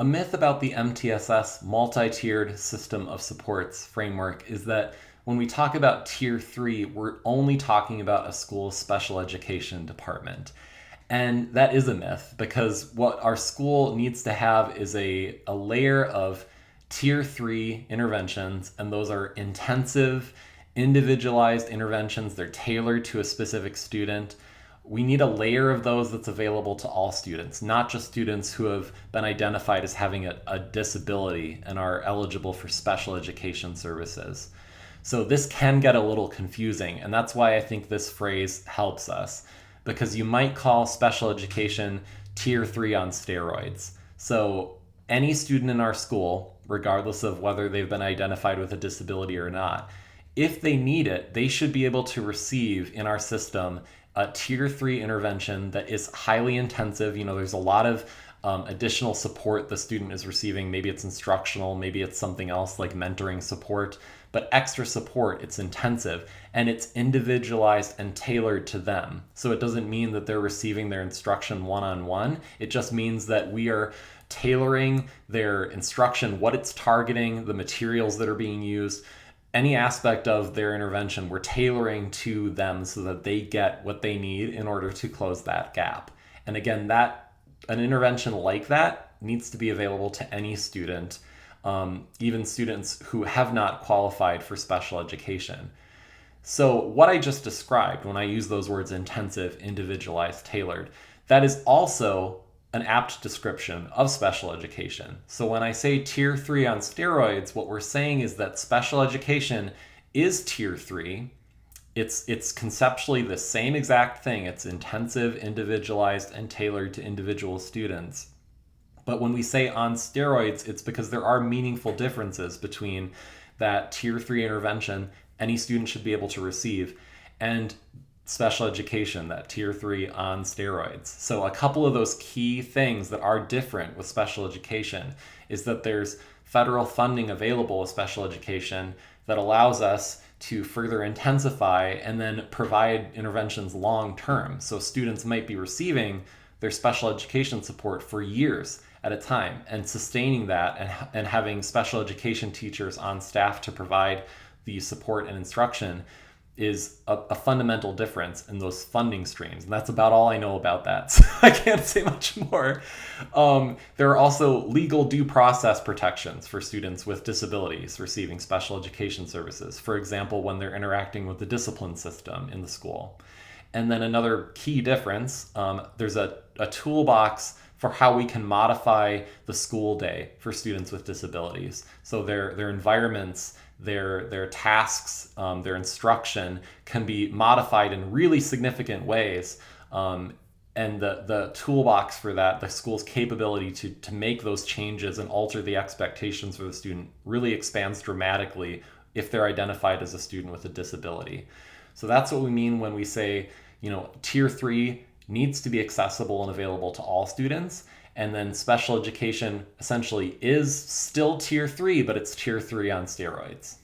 A myth about the MTSS multi-tiered system of supports framework is that when we talk about tier 3, we're only talking about a school's special education department. And that is a myth because what our school needs to have is a layer of tier 3 interventions, and those are intensive, individualized interventions. They're tailored to a specific student. We need a layer of those that's available to all students, not just students who have been identified as having a disability and are eligible for special education services. So this can get a little confusing, and that's why I think this phrase helps us, because you might call special education tier 3 on steroids. So any student in our school, regardless of whether they've been identified with a disability or not, if they need it, they should be able to receive in our system a tier 3 intervention that is highly intensive. There's a lot of additional support the student is receiving. Maybe it's instructional, maybe it's something else like mentoring support, but extra support, it's intensive, and it's individualized and tailored to them. So it doesn't mean that they're receiving their instruction one-on-one. It just means that we are tailoring their instruction, what it's targeting, the materials that are being used, any aspect of their intervention, we're tailoring to them so that they get what they need in order to close that gap. And again, an intervention like that needs to be available to any student, even students who have not qualified for special education. So what I just described, when I use those words intensive, individualized, tailored, that is also an apt description of special education. So when I say tier 3 on steroids, what we're saying is that special education is tier 3. It's conceptually the same exact thing. It's intensive, individualized, and tailored to individual students. But when we say on steroids, it's because there are meaningful differences between that tier 3 intervention any student should be able to receive and special education, that tier 3 on steroids. So a couple of those key things that are different with special education is that there's federal funding available with special education that allows us to further intensify and then provide interventions long term. So students might be receiving their special education support for years at a time and sustaining that and having special education teachers on staff to provide the support and instruction is a fundamental difference in those funding streams. And that's about all I know about that. So I can't say much more. There are also legal due process protections for students with disabilities receiving special education services. For example, when they're interacting with the discipline system in the school. And then another key difference, there's a toolbox for how we can modify the school day for students with disabilities. So their environments, their tasks, their instruction can be modified in really significant ways. And the toolbox for that, the school's capability to make those changes and alter the expectations for the student really expands dramatically if they're identified as a student with a disability. So that's what we mean when we say, tier 3 needs to be accessible and available to all students. And then special education essentially is still tier 3, but it's tier 3 on steroids.